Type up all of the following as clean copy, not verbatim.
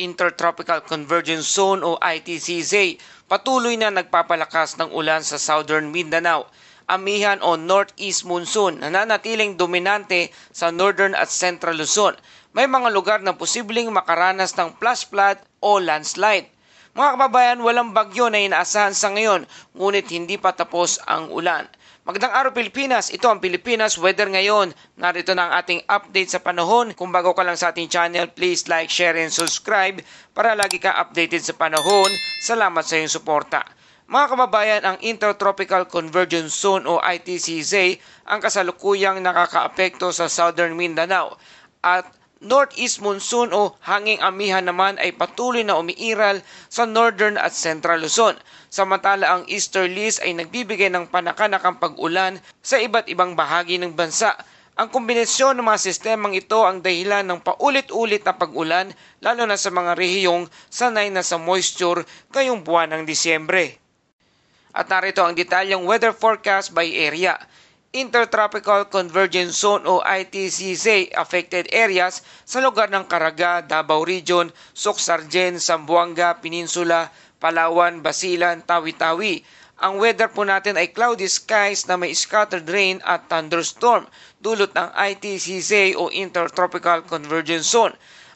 Intertropical Convergence Zone o ITCZ, patuloy na nagpapalakas ng ulan sa Southern Mindanao. Amihan o Northeast Monsoon nananatiling dominante sa Northern at Central Luzon. May mga lugar na posibleng makaranas ng flash flood o landslide. Mga kababayan, walang bagyo na inaasahan sa ngayon, ngunit hindi pa tapos ang ulan. Magandang araw Pilipinas, ito ang Pilipinas Weather ngayon. Narito na ang ating update sa panahon. Kung bago ka lang sa ating channel, please like, share, and subscribe para lagi ka updated sa panahon. Salamat sa iyong suporta. Mga kababayan, ang Intertropical Convergence Zone o ITCZ ang kasalukuyang nakakaapekto sa Southern Mindanao at Northeast Monsoon o hanging amihan naman ay patuloy na umiiral sa Northern at Central Luzon. Samantala ang easterlies ay nagbibigay ng panakanakang pag-ulan sa iba't ibang bahagi ng bansa. Ang kombinasyon ng mga sistemang ito ang dahilan ng paulit-ulit na pag-ulan lalo na sa mga rehiyong sanay na sa moisture ngayong buwan ng Disyembre. At narito ang detalyong weather forecast by area. Intertropical Convergence Zone o ITCZ affected areas sa lugar ng Caraga, Davao Region, Soc-Sargen, Zamboanga, Peninsula, Palawan, Basilan, Tawi-Tawi. Ang weather po natin ay cloudy skies na may scattered rain at thunderstorm dulot ng ITCZ o Intertropical Convergence Zone.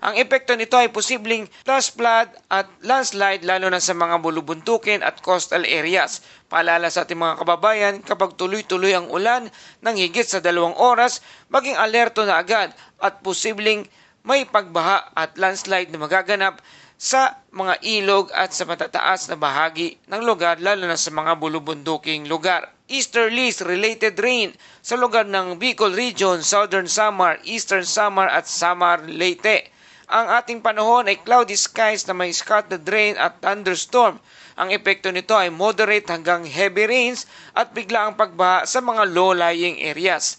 Ang epekto nito ay posibleng flash flood at landslide lalo na sa mga bulubuntukin at coastal areas. Paalala sa ating mga kababayan, kapag tuloy-tuloy ang ulan ng higit sa 2 oras, maging alerto na agad at posibleng may pagbaha at landslide na magaganap sa mga ilog at sa matataas na bahagi ng lugar lalo na sa mga bulubunduking lugar. Easterlies related rain sa lugar ng Bicol Region, Southern Samar, Eastern Samar at Samar Leyte. Ang ating panahon ay cloudy skies na may scattered rain at thunderstorm. Ang epekto nito ay moderate hanggang heavy rains at biglaang pagbaha sa mga low-lying areas.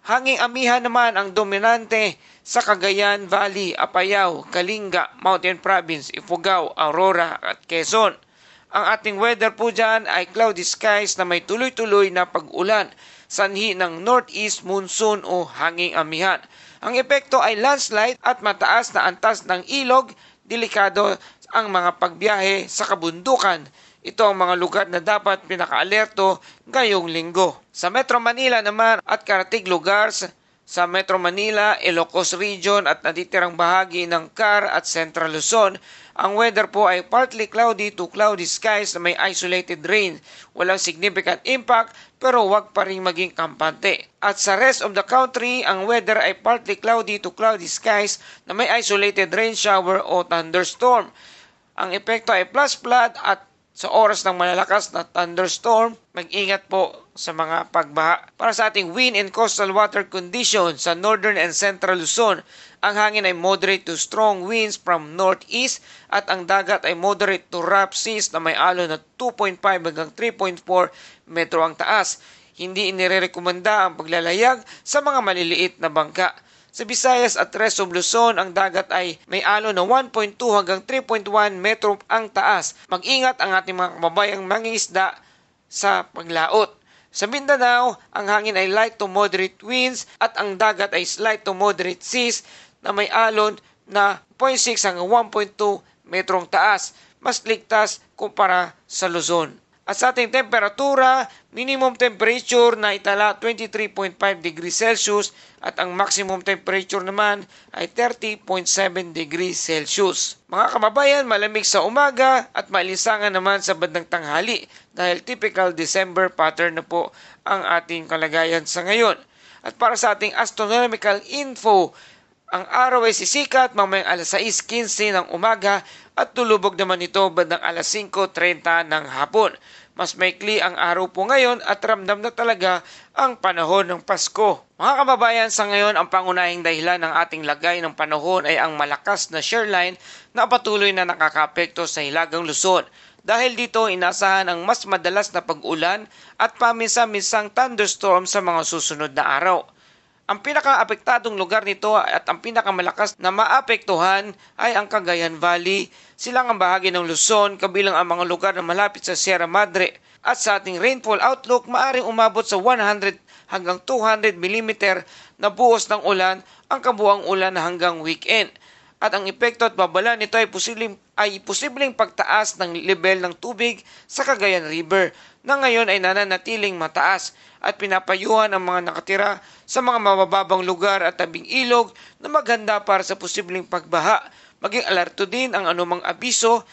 Hanging amihan naman ang dominante sa Cagayan Valley, Apayao, Kalinga, Mountain Province, Ifugao, Aurora at Quezon. Ang ating weather po dyan ay cloudy skies na may tuloy-tuloy na pag-ulan, sanhi ng Northeast Monsoon o hanging amihan. Ang epekto ay landslide at mataas na antas ng ilog, delikado ang mga pagbiyahe sa kabundukan. Ito ang mga lugar na dapat pinaka-alerto ngayong linggo. Sa Metro Manila naman at karatig lugar sa Metro Manila, Ilocos Region at natitirang bahagi ng CAR at Central Luzon, ang weather po ay partly cloudy to cloudy skies na may isolated rain. Walang significant impact pero huwag pa rin maging kampante. At sa rest of the country, ang weather ay partly cloudy to cloudy skies na may isolated rain shower o thunderstorm. Ang epekto ay flash flood at sa oras ng malalakas na thunderstorm, mag-ingat po sa mga pagbaha. Para sa ating wind and coastal water conditions sa Northern and Central Luzon, ang hangin ay moderate to strong winds from northeast at ang dagat ay moderate to rough seas na may alon na 2.5 hanggang 3.4 metro ang taas. Hindi inirekomenda ang paglalayag sa mga maliliit na bangka. Sa Visayas at rest of Luzon, ang dagat ay may alon na 1.2 hanggang 3.1 metro ang taas. Mag-ingat ang ating mga kababayang mangingisda sa paglaot. Sa Mindanao, ang hangin ay light to moderate winds at ang dagat ay slight to moderate seas na may alon na 0.6 hanggang 1.2 metrong taas. Mas ligtas kumpara sa Luzon. At sa ating temperatura, minimum temperature na itala 23.5 degrees Celsius at ang maximum temperature naman ay 30.7 degrees Celsius. Mga kababayan, malamig sa umaga at malisangan naman sa bandang tanghali dahil typical December pattern na po ang ating kalagayan sa ngayon. At para sa ating astronomical info, ang araw ay sisikat mamayang alas 6:15 ng umaga at tulubog naman ito bandang alas 5:30 ng hapon. Mas maikli ang araw po ngayon at ramdam na talaga ang panahon ng Pasko. Mga kababayan, sa ngayon ang pangunahing dahilan ng ating lagay ng panahon ay ang malakas na shear line na patuloy na nakakaapekto sa Hilagang Luzon. Dahil dito, inasahan ang mas madalas na pag-ulan at paminsan-minsang thunderstorm sa mga susunod na araw. Ang pinaka-apektadong lugar nito at ang pinakamalakas na maapektuhan ay ang Cagayan Valley, silangang bahagi ng Luzon, kabilang ang mga lugar na malapit sa Sierra Madre. At sa ating rainfall outlook, maaaring umabot sa 100 hanggang 200 mm na buhos ng ulan ang kabuang ulan hanggang weekend. at ang epekto at babala nito ay posibleng pagtaas ng level ng tubig sa Cagayan River na ngayon ay nananatiling mataas at pinapayuhan ang mga nakatira sa mga mabababang lugar at tabing ilog na maghanda para sa posibleng pagbaha. Maging alerto din ang anumang abiso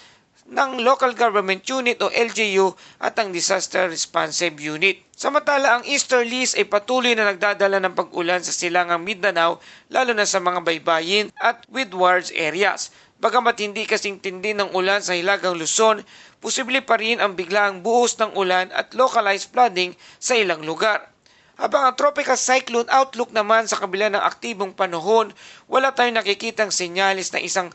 ng Local Government Unit o LGU at ang Disaster Responsive Unit. Samantala, ang easterlies ay patuloy na nagdadala ng pag-ulan sa silangang Mindanao lalo na sa mga baybayin at windwards areas. Bagamat hindi kasing tindi ng ulan sa Hilagang Luzon, posible pa rin ang biglaang buhos ng ulan at localized flooding sa ilang lugar. Habang ang tropical cyclone outlook naman sa kabila ng aktibong panahon, wala tayong nakikitang senyalis na isang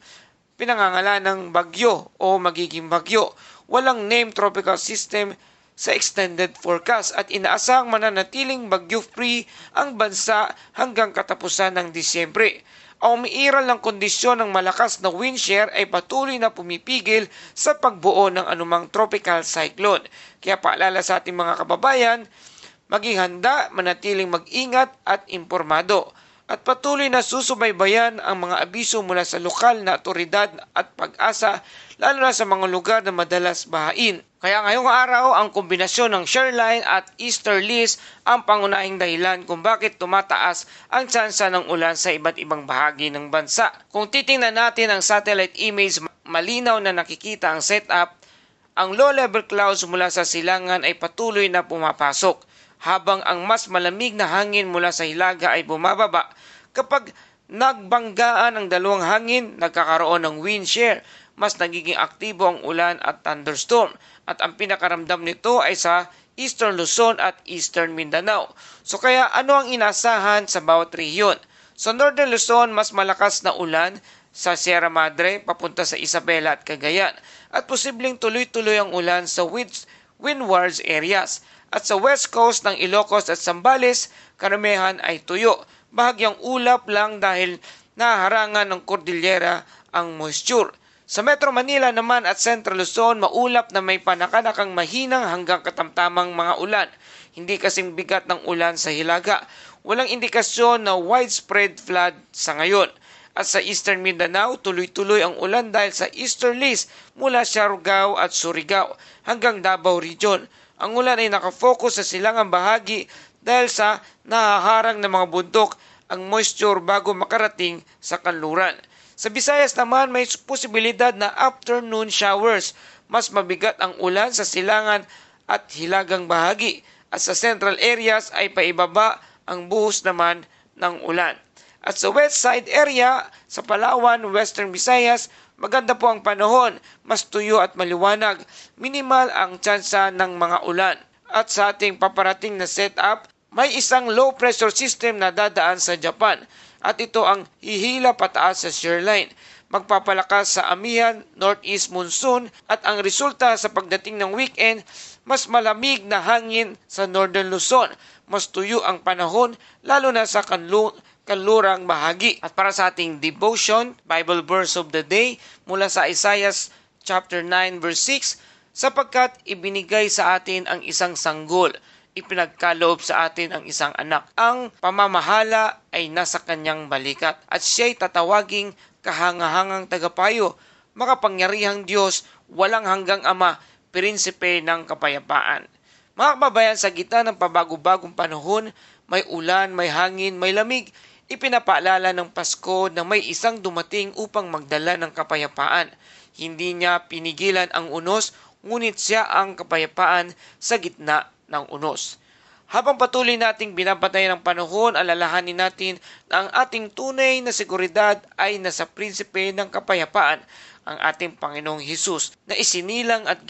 pinangangalanang bagyo o magiging bagyo. Walang named tropical system sa extended forecast at inaasahang mananatiling bagyo-free ang bansa hanggang katapusan ng Disyembre. Ang umiiral ng kondisyon ng malakas na wind shear ay patuloy na pumipigil sa pagbuo ng anumang tropical cyclone. Kaya paalala sa ating mga kababayan, maging handa, manatiling mag-ingat at impormado. At patuloy na susubaybayan ang mga abiso mula sa lokal na otoridad at pag-asa lalo na sa mga lugar na madalas bahain. Kaya ngayong araw, ang kombinasyon ng shoreline at easterlies ang pangunahing dahilan kung bakit tumataas ang tsansa ng ulan sa iba't ibang bahagi ng bansa. Kung titingnan natin ang satellite image, malinaw na nakikita ang setup. Ang low-level clouds mula sa silangan ay patuloy na pumapasok, habang ang mas malamig na hangin mula sa hilaga ay bumababa. Kapag nagbanggaan ang dalawang hangin, nagkakaroon ng wind shear. Mas nagiging aktibo ang ulan at thunderstorm. At ang pinakaramdam nito ay sa Eastern Luzon at Eastern Mindanao. So kaya ano ang inasahan sa bawat rehiyon? Sa Northern Luzon, mas malakas na ulan sa Sierra Madre papunta sa Isabela at Cagayan. At posibleng tuloy-tuloy ang ulan sa windwards areas. At sa west coast ng Ilocos at Zambales, karamihan ay tuyo. Bahagyang ulap lang dahil naharangan ng Cordillera ang moisture. Sa Metro Manila naman at Central Luzon, maulap na may panakanakang mahinang hanggang katamtamang mga ulan. Hindi kasing bigat ng ulan sa Hilaga. Walang indikasyon na widespread flood sa ngayon. At sa Eastern Mindanao, tuloy-tuloy ang ulan dahil sa easterlies mula Siargao at Surigao hanggang Davao Region. Ang ulan ay nakafocus sa silangang bahagi dahil sa nahaharang ng mga bundok ang moisture bago makarating sa kanluran. Sa Visayas naman may posibilidad na afternoon showers. Mas mabigat ang ulan sa silangan at hilagang bahagi. At sa central areas ay paibaba ang buhos naman ng ulan. At sa west side area, sa Palawan, Western Visayas, maganda po ang panahon, mas tuyo at maliwanag, minimal ang tsansa ng mga ulan. At sa ating paparating na setup, may isang low pressure system na dadaan sa Japan at ito ang hihila pataas sa shoreline. Magpapalakas sa amihan, northeast monsoon at ang resulta sa pagdating ng weekend, mas malamig na hangin sa Northern Luzon. Mas tuyo ang panahon lalo na sa kanlurang bahagi. At para sa ating devotion, Bible verse of the day mula sa Isaiah chapter 9 verse 6, sapagkat ibinigay sa atin ang isang sanggol, ipinagkaloob sa atin ang isang anak. Ang pamamahala ay nasa kanyang balikat at siya'y tatawaging kahangahangang tagapayo, makapangyarihang Diyos, walang hanggang Ama, prinsipe ng kapayapaan. Mga kababayan, sa gitna ng pabago-bagong panahon, may ulan, may hangin, may lamig, ipinapaalala ng Pasko na may isang dumating upang magdala ng kapayapaan. Hindi niya pinigilan ang unos, ngunit siya ang kapayapaan sa gitna ng unos. Habang patuloy nating binabantayan ng panahon, alalahanin natin na ang ating tunay na seguridad ay nasa prinsipe ng kapayapaan, ang ating Panginoong Hesus, na isinilang at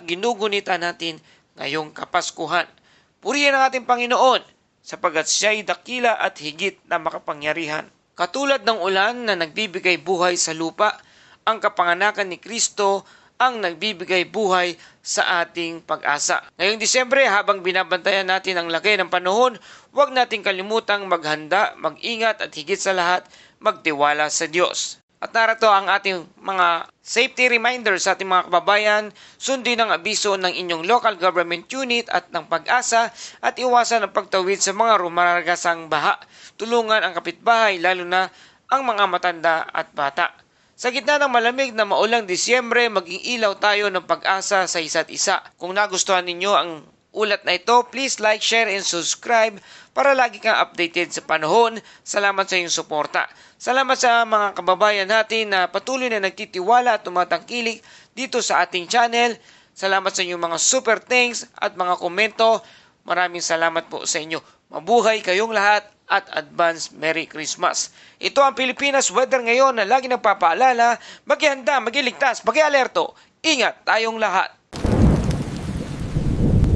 ginugunita natin ngayong Kapaskuhan. Purihin ang ating Panginoon, sapagkat siya'y dakila at higit na makapangyarihan. Katulad ng ulan na nagbibigay buhay sa lupa, ang kapanganakan ni Kristo ang nagbibigay buhay sa ating pag-asa. Ngayong Disyembre, habang binabantayan natin ang lagay ng panahon, huwag nating kalimutang maghanda, mag-ingat at higit sa lahat, magtiwala sa Diyos. At narito ang ating mga safety reminders sa ating mga kababayan. Sundin ang abiso ng inyong local government unit at ng pag-asa at iwasan ang pagtawid sa mga rumaragasang baha. Tulungan ang kapitbahay, lalo na ang mga matanda at bata. Sa gitna ng malamig na maulang Disyembre, maging ilaw tayo ng pag-asa sa isa't isa. Kung nagustuhan ninyo ang ulat na ito, please like, share, and subscribe para lagi kang updated sa panahon. Salamat sa iyong suporta. Salamat sa mga kababayan natin na patuloy na nagtitiwala at tumatangkilik dito sa ating channel. Salamat sa inyong mga super thanks at mga komento. Maraming salamat po sa inyo. Mabuhay kayong lahat at advance Merry Christmas. Ito ang Pilipinas Weather ngayon na lagi nagpapaalala, maghihanda, maghiligtas, mag-alerto. Ingat tayong lahat.